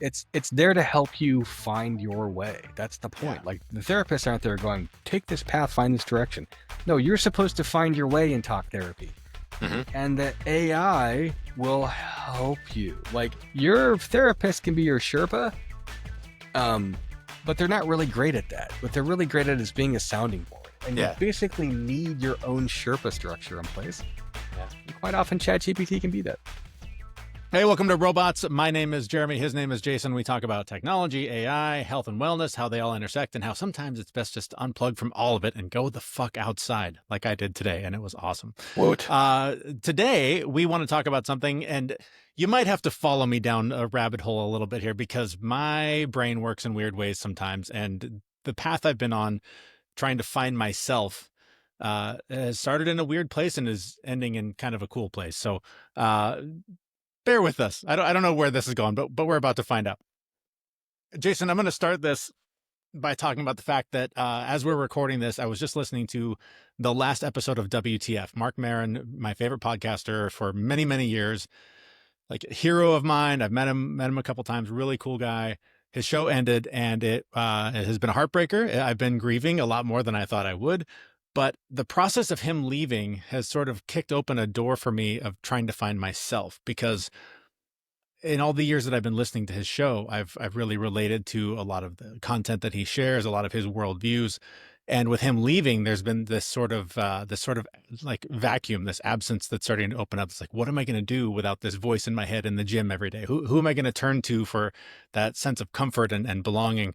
It's there to help you find your way. That's the point. Like the therapists aren't there going, take this path, find this direction. No, you're supposed to find your way in talk therapy. And the AI will help you. Like your therapist can be your sherpa, but they're not really great at that. What they're really great at is being a sounding board. And you basically need your own sherpa structure in place. And quite often ChatGPT can be that. Hey, welcome to Robots. My name is Jeremy. His name is Jason. We talk about technology, AI, health and wellness, how they all intersect, and how sometimes it's best just to unplug from all of it and go the fuck outside like I did today, and it was awesome. Today, we want to talk about something, and you might have to follow me down a rabbit hole a little bit here because my brain works in weird ways sometimes, and the path I've been on trying to find myself has started in a weird place and is ending in kind of a cool place. So, bear with us. I don't know where this is going, but we're about to find out. Jason, I'm going to start this by talking about the fact that as we're recording this, I was just listening to the last episode of WTF. Mark Maron, my favorite podcaster for many, many years, like a hero of mine. I've met him a couple times. Really cool guy. His show ended, and it has been a heartbreaker. I've been grieving a lot more than I thought I would. But the process of him leaving has sort of kicked open a door for me of trying to find myself, because in all the years that I've been listening to his show, I've really related to a lot of the content that he shares, a lot of his worldviews. And with him leaving, there's been this sort of like vacuum, this absence that's starting to open up. It's like, what am I going to do without this voice in my head in the gym every day? Who am I going to turn to for that sense of comfort and belonging?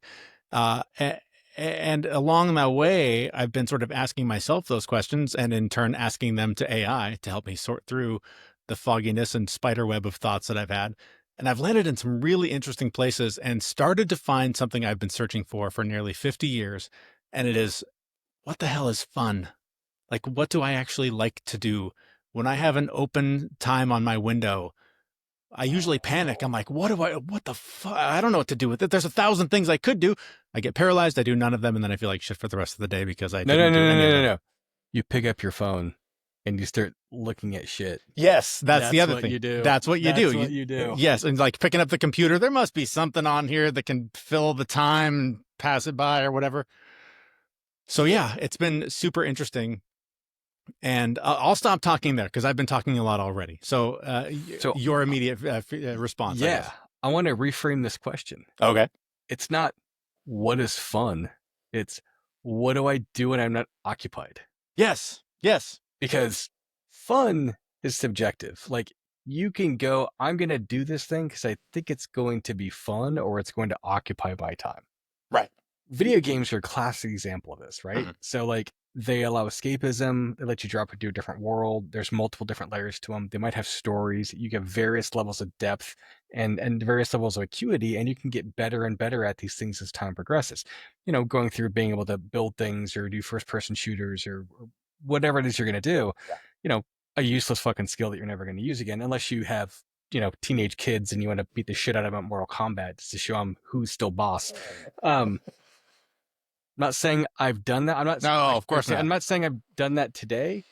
And along that way, I've been sort of asking myself those questions and in turn asking them to AI to help me sort through the fogginess and spider web of thoughts that I've had. And I've landed in some really interesting places and started to find something I've been searching for nearly 50 years. And it is, what the hell is fun? Like, what do I actually like to do? When I have an open time on my window, I usually panic. I'm like, what the fuck? I don't know what to do with it. There's 1,000 things I could do. I get paralyzed. I do none of them. And then I feel like shit for the rest of the day because I didn't do any of them. No. You pick up your phone and you start looking at shit. Yes, that's the other thing. You do. That's what you do. That's what you do. Yes, and like picking up the computer, there must be something on here that can fill the time and pass it by or whatever. So yeah, it's been super interesting. And I'll stop talking there because I've been talking a lot already. So your immediate response. Yeah, I want to reframe this question. Okay. It's not what is fun. It's what do I do when I'm not occupied? Yes. Because fun is subjective. Like you can go, I'm going to do this thing because I think it's going to be fun or it's going to occupy my time. Right. Video games are a classic example of this, right? Mm-hmm. So like they allow escapism. They let you drop into a different world. There's multiple different layers to them. They might have stories. You get various levels of depth and various levels of acuity, and you can get better and better at these things as time progresses. You know, going through being able to build things or do first-person shooters or whatever it is you're going to do, you know, a useless fucking skill that you're never going to use again, unless you have, you know, teenage kids and you want to beat the shit out of them at Mortal Kombat just to show them who's still boss. I'm not saying I've done that. Of course not. I'm not saying I've done that today.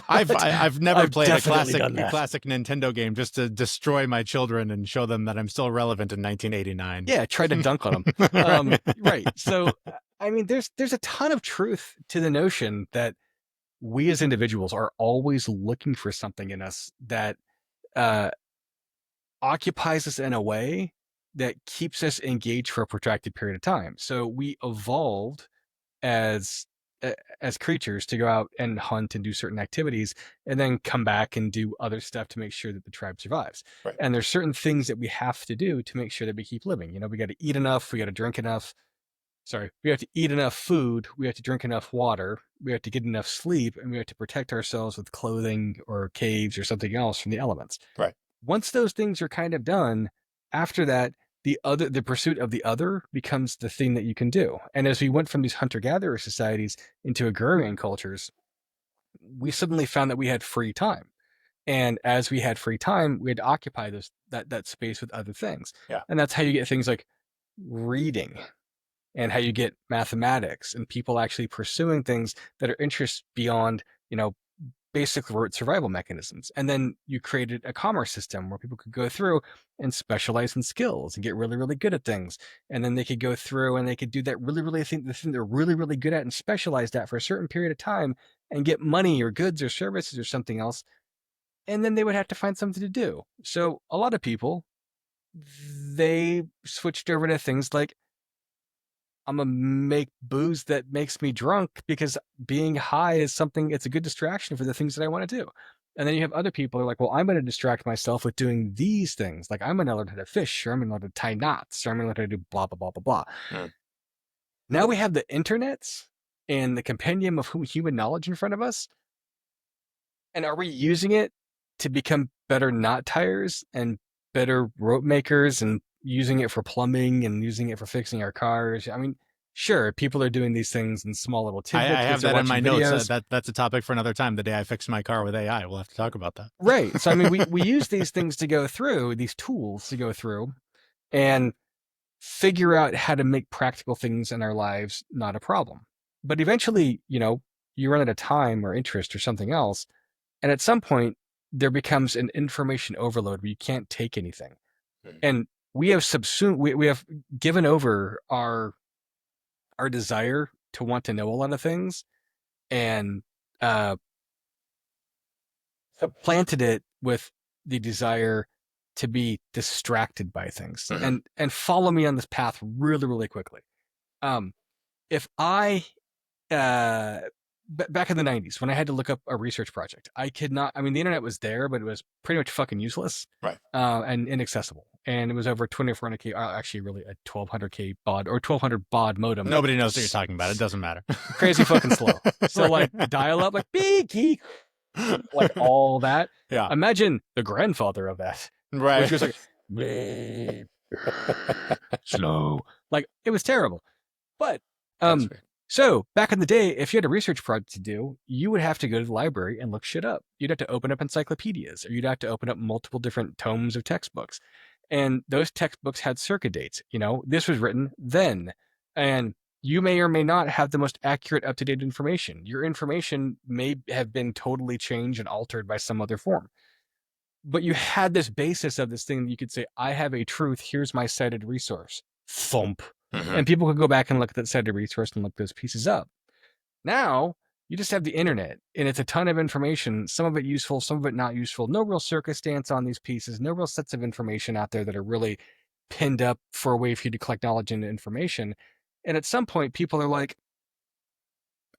I've never played a classic Nintendo game just to destroy my children and show them that I'm still relevant in 1989. Yeah, try to dunk on them. Right. So, I mean, there's a ton of truth to the notion that we as individuals are always looking for something in us that occupies us in a way that keeps us engaged for a protracted period of time. So we evolved as creatures to go out and hunt and do certain activities and then come back and do other stuff to make sure that the tribe survives. Right. And there's certain things that we have to do to make sure that we keep living. You know, we got to eat enough, we got to drink enough. We have to eat enough food, we have to drink enough water, we have to get enough sleep, and we have to protect ourselves with clothing or caves or something else from the elements. Right. Once those things are kind of done, after that, the pursuit of the other becomes the thing that you can do. And as we went from these hunter-gatherer societies into agrarian cultures, we suddenly found that we had free time. And as we had free time, we had to occupy that space with other things. Yeah. And that's how you get things like reading and how you get mathematics and people actually pursuing things that are interests beyond, you know, basically wrote survival mechanisms. And then you created a commerce system where people could go through and specialize in skills and get really, really good at things. And then they could go through and they could do that really, really the thing they're really, really good at and specialized at for a certain period of time and get money or goods or services or something else. And then they would have to find something to do. So a lot of people, they switched over to things like, I'm gonna make booze that makes me drunk because being high is something, it's a good distraction for the things that I want to do. And then you have other people who are like, well, I'm going to distract myself with doing these things. Like I'm going to learn how to fish, or I'm going to learn how to tie knots, or I'm going to learn how to do blah, blah, blah, blah, blah. Mm. Now we have the internets and the compendium of human knowledge in front of us. And are we using it to become better knot tires and better rope makers and using it for plumbing and using it for fixing our cars? I mean, sure, people are doing these things in small little I tidbits have because they're that in my watching notes. videos. That's a topic for another time. The day I fixed my car with AI, we'll have to talk about that. Right. So, I mean, we use these things to go through, these tools to go through and figure out how to make practical things in our lives not a problem. But eventually, you run out of time or interest or something else. And at some point, there becomes an information overload where you can't take anything. And we have subsumed, we have given over our desire to want to know a lot of things and supplanted it with the desire to be distracted by things. And follow me on this path really, really quickly. If I back in the 90s when I had to look up a research project, I could not, I mean, the internet was there, but it was pretty much fucking useless, Right. And inaccessible. And it was over 2400K, actually really a 1200K baud or 1200 baud modem. Nobody knows what you're talking about. It doesn't matter. Crazy fucking slow. So like dial up, like beep, like all that. Yeah. Imagine the grandfather of that. Right. Which was like slow. Like it was terrible. But so back in the day, if you had a research project to do, you would have to go to the library and look shit up. You'd have to open up encyclopedias, or you'd have to open up multiple different tomes of textbooks. And those textbooks had circa dates. This was written then. And you may or may not have the most accurate, up-to-date information. Your information may have been totally changed and altered by some other form. But you had this basis of this thing that you could say, I have a truth, here's my cited resource. Thump. And people could go back and look at that cited resource and look those pieces up. Now, you just have the internet, and it's a ton of information, some of it useful, some of it not useful. No real circumstance on these pieces, no real sets of information out there that are really pinned up for a way for you to collect knowledge and information. And at some point, people are like,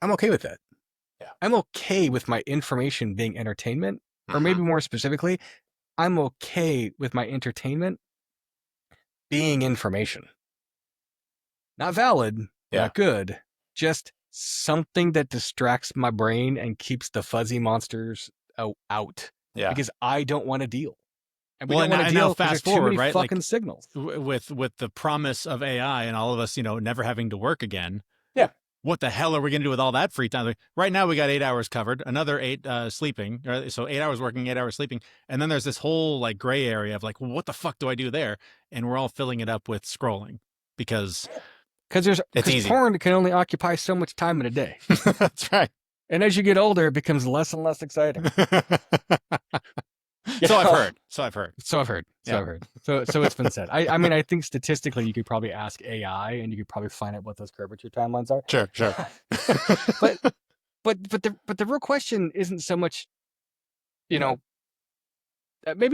I'm okay with that. Yeah. I'm okay with my information being entertainment, or maybe more specifically, I'm okay with my entertainment being information. Not valid, not good, just something that distracts my brain and keeps the fuzzy monsters out. Yeah. Because I don't want to deal. And we Well, don't want to now deal fast because there's too forward, many right? fucking Like, signals. With the promise of AI and all of us, never having to work again. Yeah. What the hell are we going to do with all that free time? Like, right now, we got 8 hours covered, another 8 sleeping. So 8 hours working, 8 hours sleeping. And then there's this whole like gray area of like, well, what the fuck do I do there? And we're all filling it up with scrolling because easy. Porn can only occupy so much time in a day. That's right. And as you get older, it becomes less and less exciting. So I've heard. So I've heard. So it's been said. I mean, I think statistically, you could probably ask AI, and you could probably find out what those curvature timelines are. Sure. but the real question isn't so much, maybe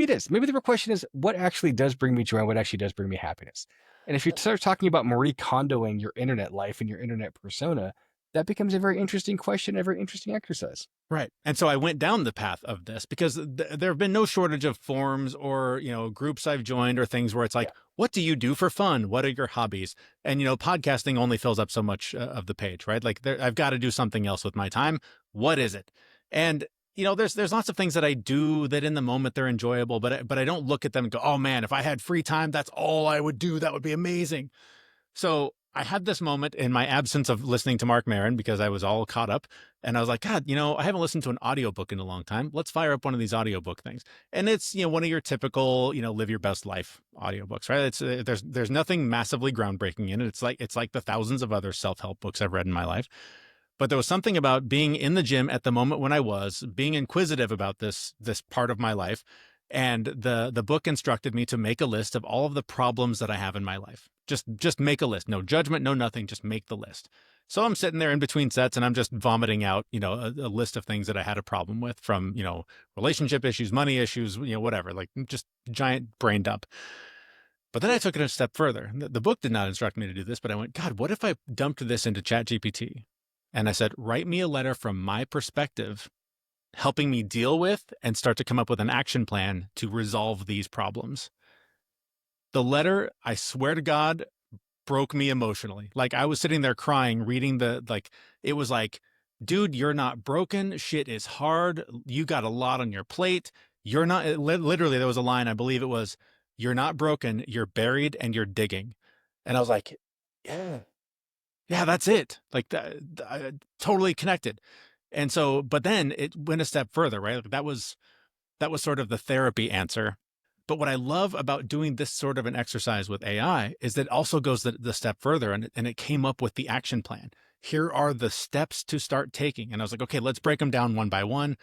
it is. Maybe the real question is what actually does bring me joy and what actually does bring me happiness. And if you start talking about Marie Kondoing your internet life and your internet persona, that becomes a very interesting question, a very interesting exercise. Right. And so I went down the path of this because there have been no shortage of forums or, groups I've joined or things where it's like, what do you do for fun? What are your hobbies? And, podcasting only fills up so much of the page, right? Like I've got to do something else with my time. What is it? And, there's lots of things that I do that in the moment they're enjoyable, but I don't look at them and go, oh man, if I had free time, that's all I would do. That would be amazing. So I had this moment in my absence of listening to Mark Maron because I was all caught up and I was like, God, I haven't listened to an audiobook in a long time. Let's fire up one of these audiobook things. And it's, one of your typical, live your best life audiobooks, right? It's there's nothing massively groundbreaking in it. It's like the thousands of other self-help books I've read in my life. But there was something about being in the gym at the moment when I was being inquisitive about this part of my life. And the book instructed me to make a list of all of the problems that I have in my life. Just make a list. No judgment, no nothing, just make the list. So I'm sitting there in between sets and I'm just vomiting out, a list of things that I had a problem with, from, relationship issues, money issues, whatever, like just giant brain dump. But then I took it a step further. The book did not instruct me to do this, but I went, God, what if I dumped this into ChatGPT? And I said, write me a letter from my perspective, helping me deal with and start to come up with an action plan to resolve these problems. The letter, I swear to God, broke me emotionally. Like, I was sitting there crying, reading it was like, dude, you're not broken. Shit is hard. You got a lot on your plate. You're not, literally, there was a line, I believe it was, you're not broken, you're buried and you're digging. And I was like, yeah, yeah, that's it. Like, totally connected. And so, but then it went a step further, right? Like, that was sort of the therapy answer. But what I love about doing this sort of an exercise with AI is that it also goes the step further, and it came up with the action plan. Here are the steps to start taking. And I was like, okay, let's break them down one by one,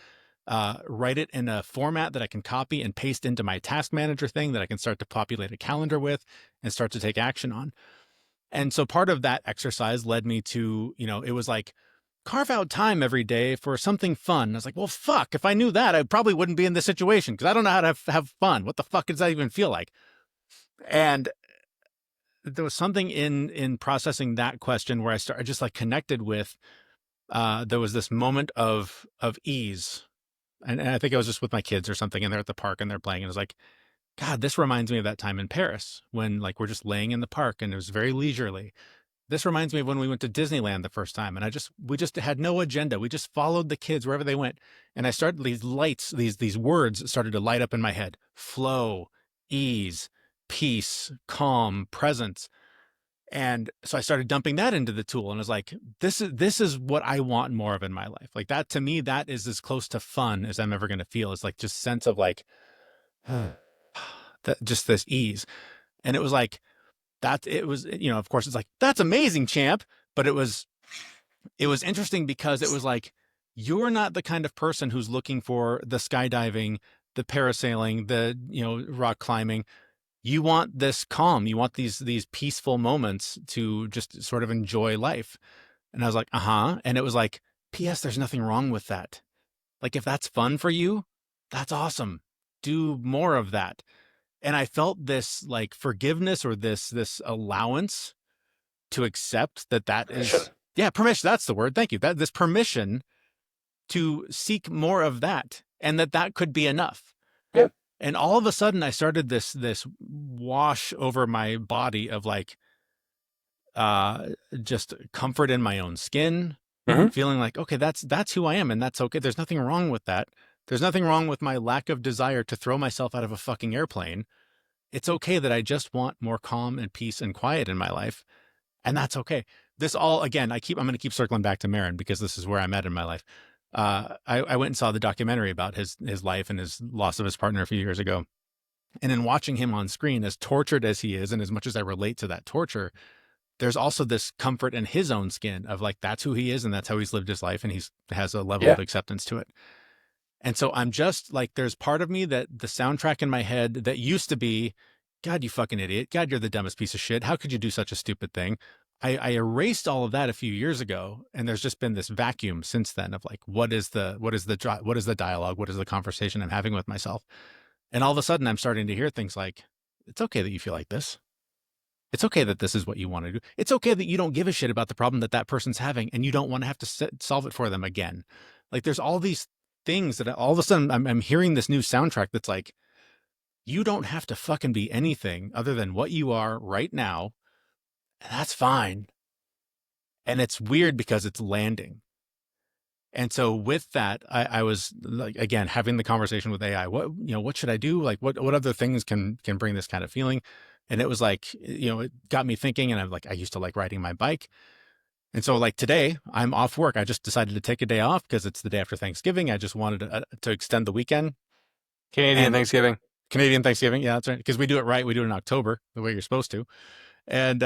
write it in a format that I can copy and paste into my task manager thing that I can start to populate a calendar with and start to take action on. And so part of that exercise led me to, it was like, carve out time every day for something fun. I was like, well, fuck, if I knew that, I probably wouldn't be in this situation because I don't know how to have fun. What the fuck does that even feel like? And there was something in processing that question where I just like connected with, there was this moment of ease. And I think I was just with my kids or something, and they're at the park and they're playing. And I was like, God, this reminds me of that time in Paris when, like, we're just laying in the park and it was very leisurely. This reminds me of when we went to Disneyland the first time, and we just had no agenda. We just followed the kids wherever they went. And I started, these lights, these words started to light up in my head: flow, ease, peace, calm, presence. And so I started dumping that into the tool, and I was like, this is what I want more of in my life. Like, that, to me, that is as close to fun as I'm ever going to feel. It's like just sense of like that, just this ease. And it was like, that it was, of course, it's like, that's amazing, champ. But it was interesting because it was like, you're not the kind of person who's looking for the skydiving, the parasailing, the, rock climbing. You want this calm. You want these peaceful moments to just sort of enjoy life. And I was like, uh-huh. And it was like, P.S., there's nothing wrong with that. Like, if that's fun for you, that's awesome. Do more of that. And I felt this like forgiveness, or this allowance to accept that Permission. is, yeah, permission. That's the word. Thank you. That this permission to seek more of that, and that could be enough. Yeah. And all of a sudden I started this wash over my body of like, uh, just comfort in my own skin, Hmm. feeling like, okay, that's who I am. And that's okay. There's nothing wrong with that. There's nothing wrong with my lack of desire to throw myself out of a fucking airplane. It's okay that I just want more calm and peace and quiet in my life. And that's okay. This all, again, I'm going to keep circling back to Marin because this is where I'm at in my life. I went and saw the documentary about his life and his loss of his partner a few years ago. And in watching him on screen, as tortured as he is, and as much as I relate to that torture, there's also this comfort in his own skin of like, that's who he is and that's how he's lived his life. And he's has a level Yeah. of acceptance to it. And so I'm just like, there's part of me that the soundtrack in my head that used to be, God, you fucking idiot. God, you're the dumbest piece of shit. How could you do such a stupid thing? I erased all of that a few years ago. And there's just been this vacuum since then of like, what is the dialogue? What is the conversation I'm having with myself? And all of a sudden I'm starting to hear things like, it's okay that you feel like this. It's okay that this is what you want to do. It's okay that you don't give a shit about the problem that person's having and you don't want to have to solve it for them again. Like, there's all these things that all of a sudden I'm hearing this new soundtrack that's like, you don't have to fucking be anything other than what you are right now. And that's fine. And it's weird because it's landing. And so with that, I was like, again, having the conversation with AI, what should I do? Like, what other things can bring this kind of feeling? And it was like, it got me thinking, and I'm like, I used to like riding my bike. And so like today I'm off work. I just decided to take a day off because it's the day after Thanksgiving. I just wanted to extend the weekend. Canadian And Thanksgiving. Canadian Thanksgiving. Yeah, that's right. Because we do it right. We do it in October, the way you're supposed to. And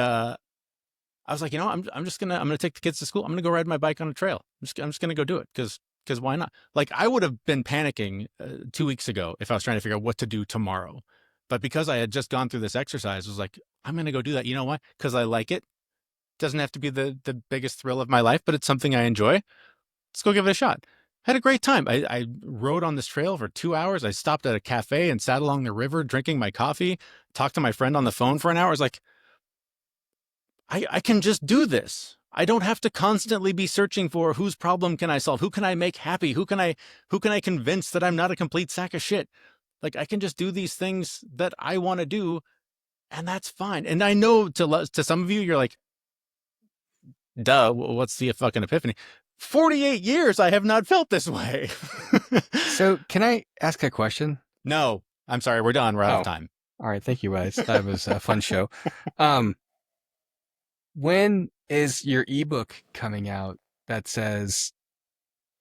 I was like, I'm gonna take the kids to school. I'm gonna go ride my bike on a trail. I'm just gonna go do it because why not? Like I would have been panicking 2 weeks ago if I was trying to figure out what to do tomorrow, but because I had just gone through this exercise, I was like, I'm gonna go do that. You know why? Because I like it. Doesn't have to be the biggest thrill of my life, but it's something I enjoy. Let's go give it a shot. Had a great time. I rode on this trail for 2 hours. I stopped at a cafe and sat along the river drinking my coffee, talked to my friend on the phone for an hour. I was like, I can just do this. I don't have to constantly be searching for whose problem can I solve? Who can I make happy? Who can I convince that I'm not a complete sack of shit? Like I can just do these things that I want to do, and that's fine. And I know to some of you, you're like, duh, what's the fucking epiphany? 48 years I have not felt this way. So can I ask a question? No, I'm sorry, we're done. We're out of Oh, time. all right. Thank you, guys. That was a fun show. Um, when is your ebook coming out that says,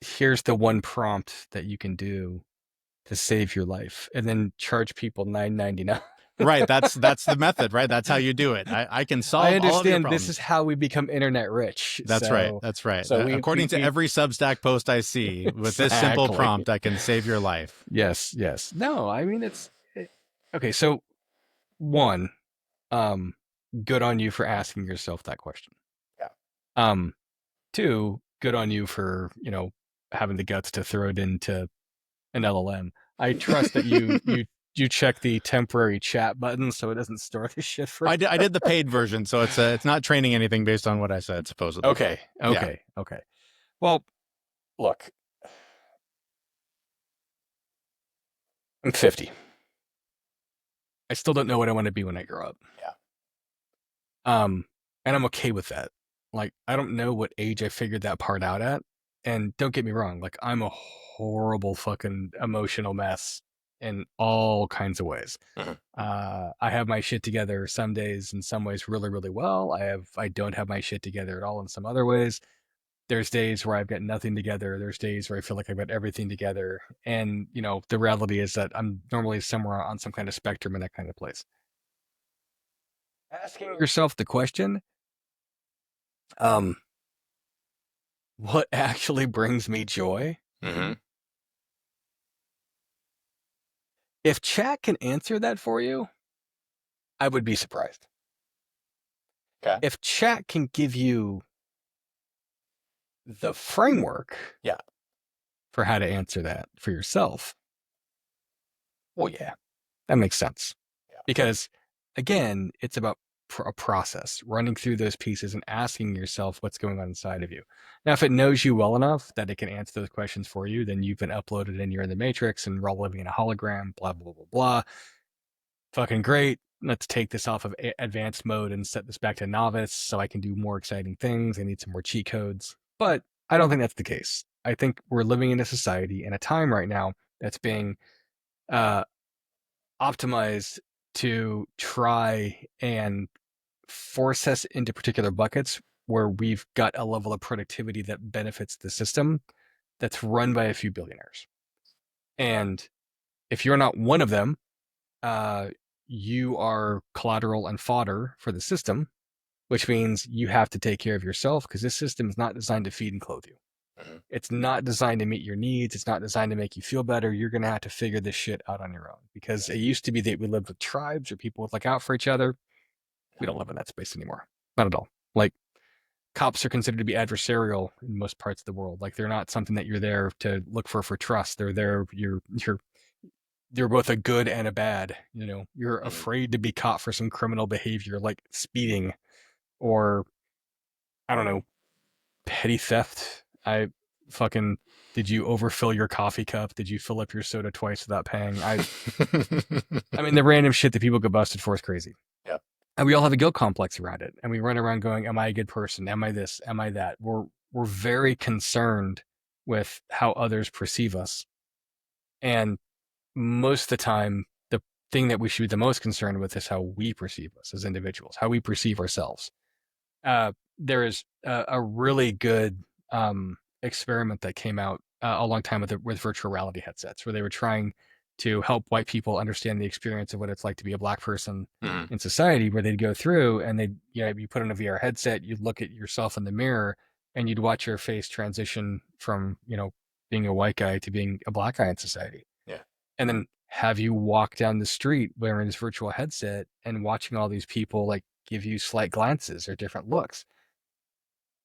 here's the one prompt that you can do to save your life, and then charge people $9.99? Right, that's the method, right? That's how you do it. I can I solve all of your understand this is problems. how we become internet rich. That's right. So, That's right. so According to we every Substack post I see, with this simple exactly. prompt, I can save your life. Yes, yes. No, I mean okay. So one, um, good on you for asking yourself that question. Yeah. Um, two, good on you for having the guts to throw it into an LLM. I trust that you check the temporary chat button so it doesn't store this shit for. I did the paid version, so it's not training anything based on what I said, supposedly. Okay, Yeah. okay, okay. Well, look, I'm 50. I still don't know what I want to be when I grow up. Yeah. Um, and I'm okay with that. Like, I don't know what age I figured that part out at. And don't get me wrong, like, I'm a horrible fucking emotional mess in all kinds of ways. Mhm. I have my shit together some days, in some ways, really, really well. I don't have my shit together at all in some other ways. There's days where I've got nothing together. There's days where I feel like I've got everything together. And, the reality is that I'm normally somewhere on some kind of spectrum in that kind of place. Asking yourself the question, um, what actually brings me joy? Mm-hmm. If chat can answer that for you, I would be surprised. Okay. If chat can give you the framework Yeah. for how to answer that for yourself, well, yeah, that makes sense. Yeah. Because again, it's about a process, running through those pieces and asking yourself what's going on inside of you. Now, if it knows you well enough that it can answer those questions for you, then you've been uploaded and you're in the matrix and we're all living in a hologram, blah, blah, blah, blah. Fucking great. Let's take this off of advanced mode and set this back to novice so I can do more exciting things. I need some more cheat codes. But I don't think that's the case. I think we're living in a society and a time right now that's being uh, optimized to try and force us into particular buckets where we've got a level of productivity that benefits the system that's run by a few billionaires. And if you're not one of them, uh, you are collateral and fodder for the system, which means you have to take care of yourself because this system is not designed to feed and clothe you. Mhm. It's not designed to meet your needs. It's not designed to make you feel better. You're going to have to figure this shit out on your own because it used to be that we lived with tribes or people would look out for each other. We don't live in that space anymore. Not at all. Like, cops are considered to be adversarial in most parts of the world. Like, they're not something that you're there to look for trust. They're there. You're both a good and a bad. You're Mhm. afraid to be caught for some criminal behavior like speeding or I don't know, petty theft. I fucking did you overfill your coffee cup? Did you fill up your soda twice without paying? I mean the random shit that people get busted for is crazy. Yeah. And we all have a guilt complex around it. And we run around going, am I a good person? Am I this? Am I that? We're very concerned with how others perceive us. And most of the time, the thing that we should be the most concerned with is how we perceive us as individuals, how we perceive ourselves. There is a really good experiment that came out a long time with virtual reality headsets, where they were trying to help white people understand the experience of what it's like to be a black person Mhm. in society, where they'd go through and they'd, you put on a VR headset, you'd look at yourself in the mirror and you'd watch your face transition from, being a white guy to being a black guy in society. Yeah. And then have you walk down the street wearing this virtual headset and watching all these people like give you slight glances or different looks.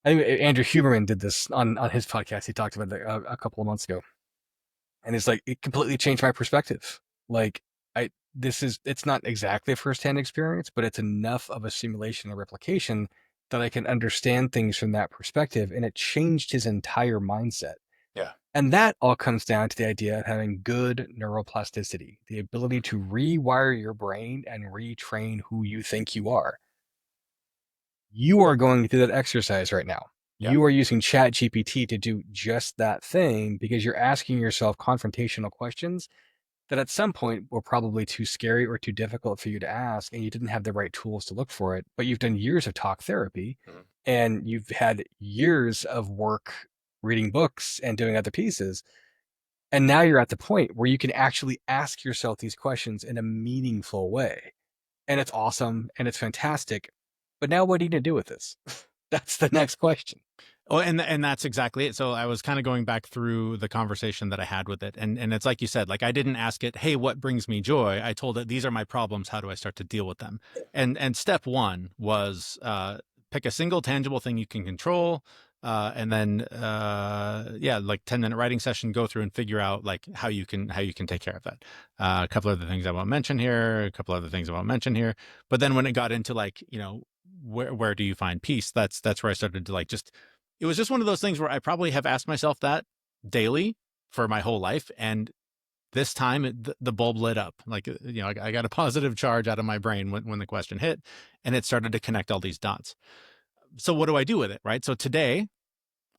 I think Andrew Huberman did this on his podcast. He talked about it a couple of months ago, and it's like it completely changed my perspective. Like it's not exactly a firsthand experience, but it's enough of a simulation or replication that I can understand things from that perspective, and it changed his entire mindset. Yeah. And that all comes down to the idea of having good neuroplasticity, the ability to rewire your brain and retrain who you think you are. You are going through that exercise right now. Yeah. You are using ChatGPT to do just that thing because you're asking yourself confrontational questions that at some point were probably too scary or too difficult for you to ask, and you didn't have the right tools to look for it. But you've done years of talk therapy Mhm. and you've had years of work reading books and doing other pieces. And now you're at the point where you can actually ask yourself these questions in a meaningful way. And it's awesome and it's fantastic. But now what are you going to do with this? That's the next question. Oh, and that's exactly it. So I was kind of going back through the conversation that I had with it, and it's like you said, like I didn't ask it, "Hey, what brings me joy?" I told it, "These are my problems. How do I start to deal with them?" And step one was pick a single tangible thing you can control, and then yeah, like 10-minute writing session, go through and figure out like how you can take care of that. A couple other things I won't mention here, a couple other things I won't mention here, but then when it got into like where do you find peace? That's where I started to like just it was just one of those things where I probably have asked myself that daily for my whole life. And this time the bulb lit up. Like, I got a positive charge out of my brain when the question hit and it started to connect all these dots. So what do I do with it? Right. So today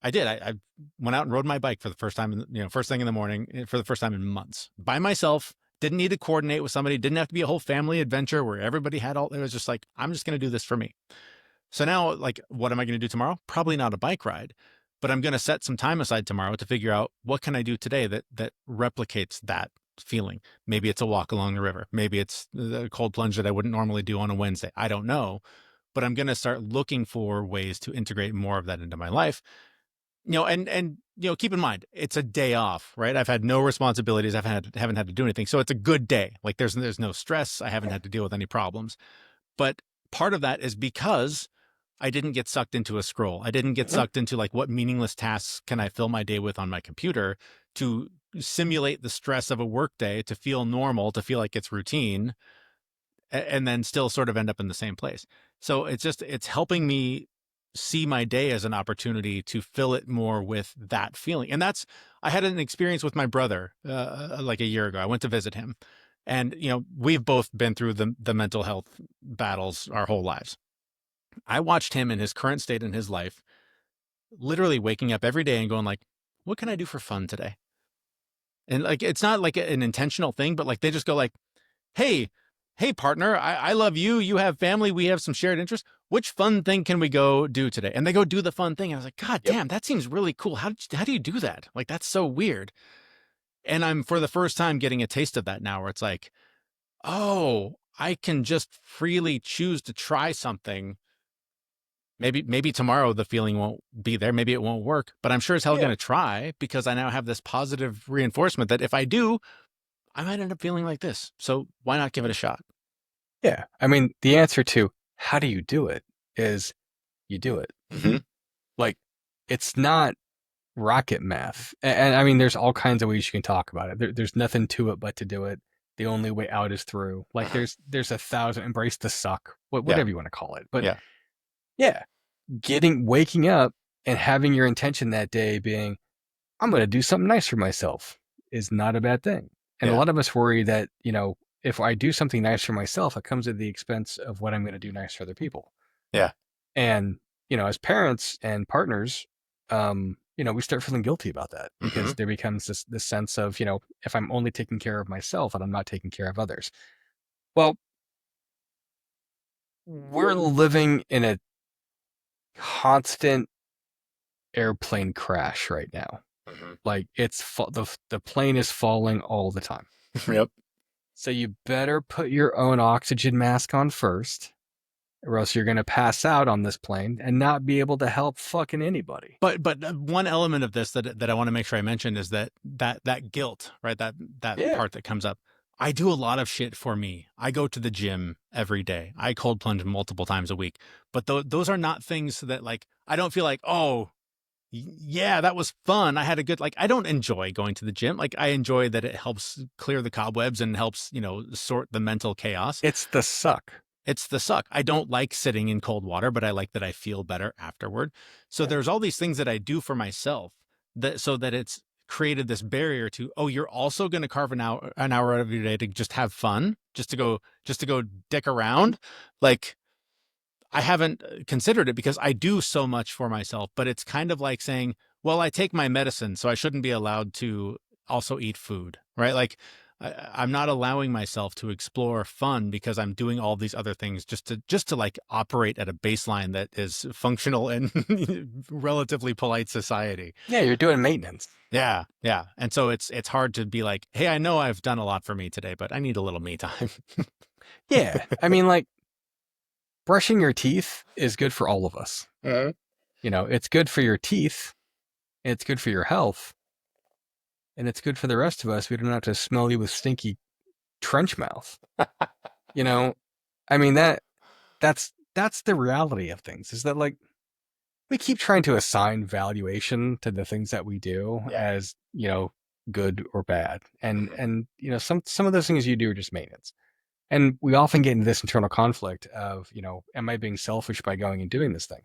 I did, I went out and rode my bike for the first time, first thing in the morning for the first time in months by myself. Didn't need to coordinate with somebody. Didn't have to be a whole family adventure where everybody had all, it was just like, I'm just going to do this for me. So now, like, what am I going to do tomorrow? Probably not a bike ride, but I'm going to set some time aside tomorrow to figure out what can I do today that replicates that feeling. Maybe it's a walk along the river. Maybe it's the cold plunge that I wouldn't normally do on a Wednesday. I don't know, but I'm going to start looking for ways to integrate more of that into my life. And keep in mind, it's a day off, right? I've had no responsibilities. Haven't had to do anything, so it's a good day. Like there's no stress. I haven't had to deal with any problems. But part of that is because I didn't get sucked into a scroll. I didn't get sucked into like what meaningless tasks can I fill my day with on my computer to simulate the stress of a workday to feel normal, to feel like it's routine, and then still sort of end up in the same place. So it's helping me see my day as an opportunity to fill it more with that feeling. And I had an experience with my brother like a year ago. I went to visit him, and we've both been through the mental health battles our whole lives. I watched him in his current state in his life, literally waking up every day and going like, what can I do for fun today? And like, it's not like an intentional thing, but like they just go like, hey, hey partner, I love you. You have family. We have some shared interests. Which fun thing can we go do today? And they go do the fun thing. And I was like, God Yep. damn, that seems really cool. How do you do that? Like, that's so weird. And I'm for the first time getting a taste of that now where it's like, oh, I can just freely choose to try something. Maybe tomorrow the feeling won't be there. Maybe it won't work, but I'm sure as hell Yeah. going to try because I now have this positive reinforcement that if I do, I might end up feeling like this. So why not give it a shot? Yeah. I mean, the answer to how do you do it is you do it. Mm-hmm. Like, it's not rocket math. And I mean, there's all kinds of ways you can talk about it. There's nothing to it but to do it. The only way out is through. Like, Mm-hmm. there's a thousand, embrace the suck, Yeah. whatever you want to call it. But Yeah. yeah, waking up and having your intention that day being, I'm going to do something nice for myself is not a bad thing. And a Yeah. lot of us worry that, if I do something nice for myself, it comes at the expense of what I'm going to do nice for other people. Yeah. And, as parents and partners, we start feeling guilty about that Mm-hmm. because there becomes this sense of, if I'm only taking care of myself and I'm not taking care of others. Well, we're living in a constant airplane crash right now. Mm-hmm. Like the plane is falling all the time. Yep. So you better put your own oxygen mask on first, or else you're going to pass out on this plane and not be able to help fucking anybody. But one element of this that I want to make sure I mention is that guilt, right? That Yeah. part that comes up. I do a lot of shit for me. I go to the gym every day. I cold plunge multiple times a week. But those are not things that like I don't feel like, oh, yeah, that was fun. I had a good like I don't enjoy going to the gym. Like I enjoy that it helps clear the cobwebs and helps, sort the mental chaos. It's the suck. It's the suck. I don't like sitting in cold water, but I like that I feel better afterward. So Yeah. there's all these things that I do for myself that so that it's created this barrier to, oh, you're also going to carve an hour out of your day to just have fun, just to go dick around. Like I haven't considered it because I do so much for myself, but it's kind of like saying, well, I take my medicine, so I shouldn't be allowed to also eat food, right? Like I'm not allowing myself to explore fun because I'm doing all these other things just to like operate at a baseline that is functional in relatively polite society. Yeah, you're doing maintenance. Yeah, yeah. And so it's hard to be like, hey, I know I've done a lot for me today, but I need a little me time. Yeah. I mean, like, brushing your teeth is good for all of us. Uh-huh. It's good for your teeth, it's good for your health, and it's good for the rest of us. We don't have to smell you with stinky trench mouth. You know, I mean that's the reality of things. Is that like we keep trying to assign valuation to the things that we do Yeah. as good or bad, and Mhm. and some of those things you do are just maintenance. And we often get into this internal conflict of am I being selfish by going and doing this thing?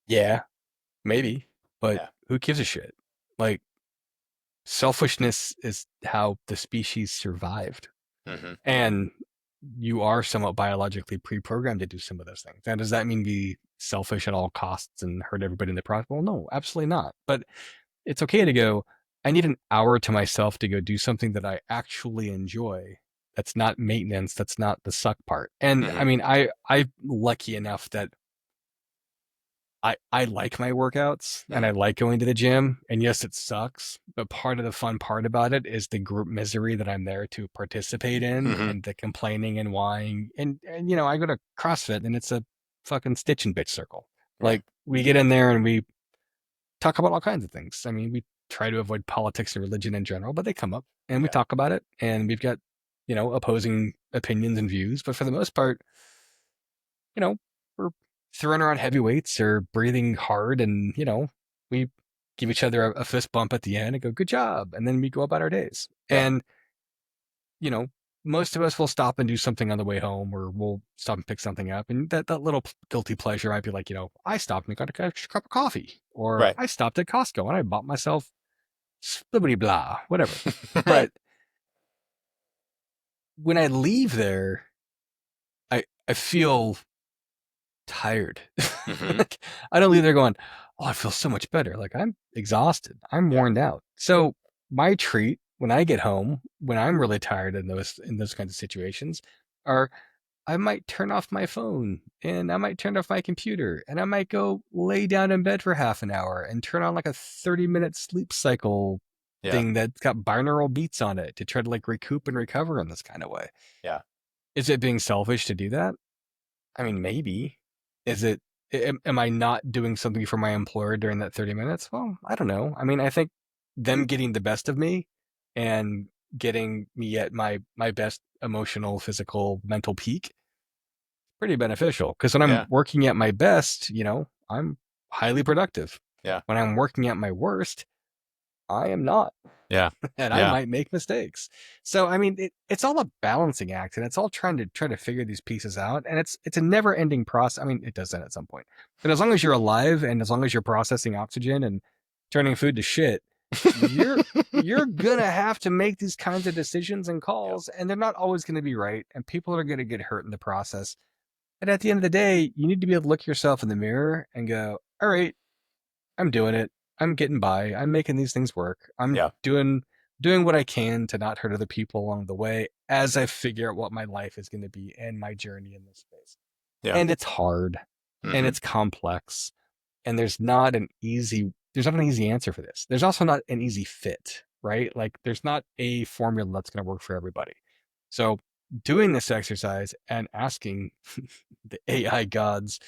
Yeah, maybe, but Yeah. who gives a shit? Like, selfishness is how the species survived. Hmm. And you are somewhat biologically pre-programmed to do some of those things. Now, does that mean be selfish at all costs and hurt everybody in the process? Well, no, absolutely not. But it's okay to go, I need an hour to myself to go do something that I actually enjoy. That's not maintenance. That's not the suck part. And I Hmm. mean, I'm lucky enough that I like my workouts and I Hmm. like going to the gym. And yes, it sucks, but part of the fun part about it is the group misery that I'm there to participate in Hmm. and the complaining and whining. And I go to CrossFit and it's a fucking stitch and bitch circle. Right. Like we get in there and we talk about all kinds of things. I mean, we try to avoid politics and religion in general, but they come up and we Yeah. talk about it and we've got, opposing opinions and views. But for the most part, we're throwing around heavy weights or breathing hard, and we give each other a fist bump at the end and go, "Good job," and then we go about our days. Yeah. And you know, most of us will stop and do something on the way home, or we'll stop and pick something up, and that little guilty pleasure might be like, I stopped and got a cup of coffee, or Right. I stopped at Costco and I bought myself splibbity blah, whatever. Right. But when I leave there, I feel tired. Hmm. Like, I don't leave there going, oh, I feel so much better. Like I'm exhausted. I'm Yeah. worn out. So my treat when I get home, when I'm really tired in those kinds of situations, are I might turn off my phone and I might turn off my computer and I might go lay down in bed for half an hour and turn on like a 30-minute sleep cycle Yeah. thing that's got binaural beats on it to try to like recoup and recover in this kind of way. Yeah. Is it being selfish to do that? I mean, maybe. Is it, am I not doing something for my employer during that 30 minutes? Well, I don't know. I mean, I think them getting the best of me and getting me at my best emotional, physical, mental peak, pretty beneficial. Because when I'm Yeah. working at my best, I'm highly productive. Yeah. When I'm working at my worst, I am not. Yeah. And I Yeah. might make mistakes. So I mean, it's all a balancing act, and it's all trying to figure these pieces out, and it's a never ending process. I mean, it does end at some point, but as long as you're alive and as long as you're processing oxygen and turning food to shit, you're you're gonna have to make these kinds of decisions and Yep. calls, and they're not always going to be right, and people are going to get hurt in the process. And at the end of the day, you need to be able to look yourself in the mirror and go, all right, I'm doing it. I'm getting by. I'm making these things work. I'm Yeah. doing what I can to not hurt other people along the way as I figure out what my life is going to be and my journey in this space. Yeah. And it's hard and Hmm. it's complex and there's not an easy answer for this. There's also not an easy fit. right? Like there's not a formula that's going to work for everybody. So doing this exercise and asking the AI gods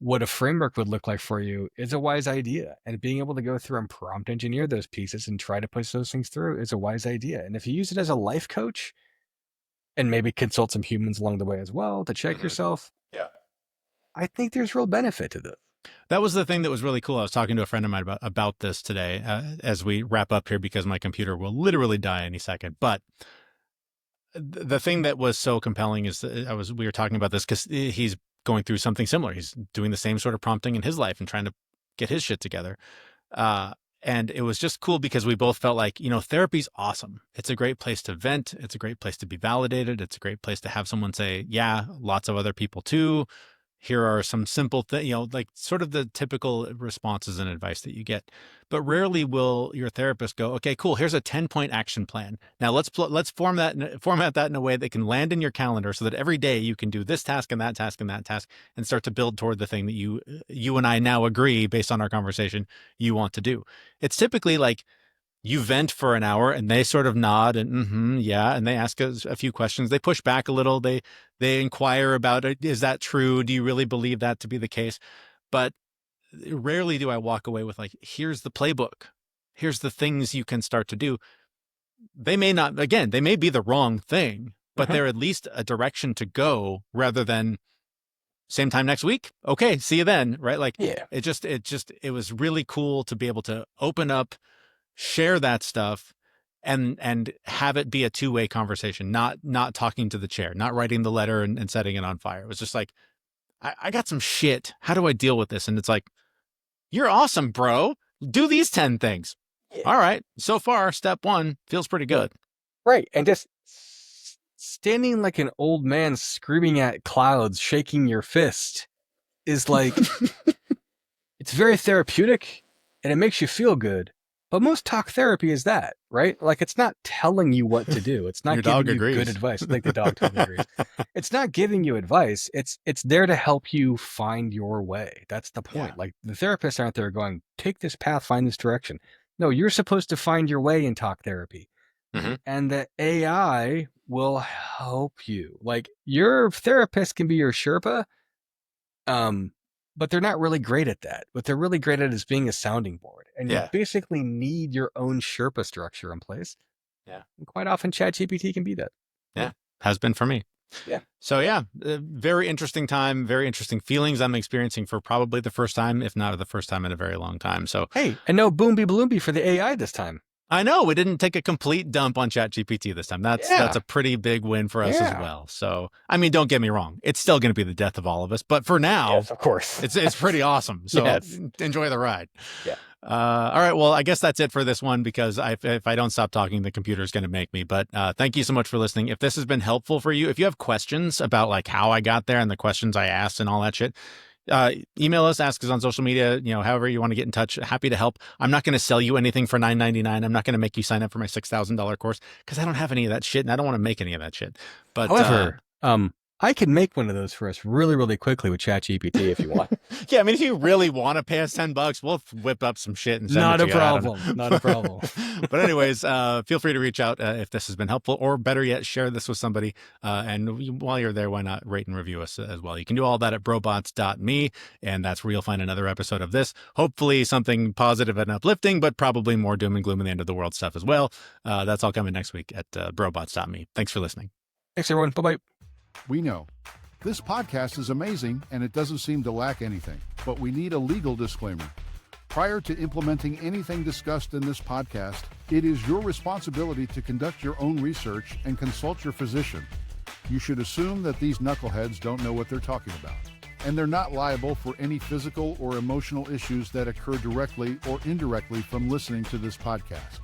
what a framework would look like for you is a wise idea. And being able to go through and prompt engineer those pieces and try to push those things through is a wise idea. And if you use it as a life coach and maybe consult some humans along the way as well to check yourself, Yeah. I think there's real benefit to this. That was the thing that was really cool. I was talking to a friend of mine about this today as we wrap up here, because my computer will literally die any second. But the thing that was so compelling is that we were talking about this because he's going through something similar. He's doing the same sort of prompting in his life and trying to get his shit together. And it was just cool because we both felt like, therapy's awesome. It's a great place to vent. It's a great place to be validated. It's a great place to have someone say, yeah, lots of other people too. Here are some simple things, like sort of the typical responses and advice that you get. But rarely will your therapist go, okay, cool, here's a 10-point action plan. Now let's format that in a way that can land in your calendar so that every day you can do this task and that task and that task and start to build toward the thing that you and I now agree, based on our conversation, you want to do. It's typically like, you vent for an hour and they sort of nod and yeah, and they ask us a few questions. They push back a little. They inquire about it. Is that true? Do you really believe that to be the case? But rarely do I walk away with like, here's the playbook. Here's the things you can start to do. They may not, again, they may be the wrong thing, but they're at least a direction to go rather than same time next week. Okay, see you then, right? Like, Yeah. it was really cool to be able to open up, share that stuff, and have it be a two-way conversation, not talking to the chair, not writing the letter and setting it on fire. It was just like, I got some shit. How do I deal with this? And it's like, you're awesome, bro. Do these 10 things. Yeah. All right. So far, step 1 feels pretty good. Right. And just standing like an old man screaming at clouds, shaking your fist is like, it's very therapeutic and it makes you feel good. But most talk therapy is that, right? Like it's not telling you what to do. It's not Your giving dog you agrees. good advice. Like the dog totally agrees. It's not giving you advice. It's there to help you find your way. That's the point. Yeah. Like the therapists aren't there going, take this path, find this direction. No, you're supposed to find your way in talk therapy. And the AI will help you. Like your therapist can be your sherpa, but they're not really great at that. What they're really great at is being a sounding board. And you basically need your own sherpa structure in place. Yeah. And quite often ChatGPT can be that. Yeah. Has been for me. Yeah. So yeah, very interesting time, very interesting feelings I'm experiencing for probably the first time, if not the first time in a very long time. So hey, and no boomby bloomby for the AI this time. I know we didn't take a complete dump on ChatGPT this time. That's a pretty big win for us as well. So, I mean, don't get me wrong. It's still going to be the death of all of us. But for now, yes, of course, it's pretty awesome. So enjoy the ride. Yeah. All right. Well, I guess that's it for this one, because if I don't stop talking, the computer is going to make me. But thank you so much for listening. If this has been helpful for you, if you have questions about like how I got there and the questions I asked and all that shit, email us, ask us on social media, however you want to get in touch. Happy to help. I'm not going to sell you anything for $9.99. I'm not going to make you sign up for my $6,000 course because I don't have any of that shit and I don't want to make any of that shit. But however, I can make one of those for us really, really quickly with ChatGPT if you want. Yeah, I mean, if you really want to pay us $10, we'll whip up some shit and send Not it a to problem. You. Not a problem. But anyways, feel free to reach out if this has been helpful, or better yet, share this with somebody. And while you're there, why not rate and review us as well? You can do all that at brobots.me, and that's where you'll find another episode of this. Hopefully something positive and uplifting, but probably more doom and gloom and the end of the world stuff as well. That's all coming next week at brobots.me. Thanks for listening. Thanks, everyone. Bye-bye. We know this podcast is amazing and it doesn't seem to lack anything, but we need a legal disclaimer. Prior to implementing anything discussed in this podcast, it is your responsibility to conduct your own research and consult your physician. You should assume that these knuckleheads don't know what they're talking about, and they're not liable for any physical or emotional issues that occur directly or indirectly from listening to this podcast.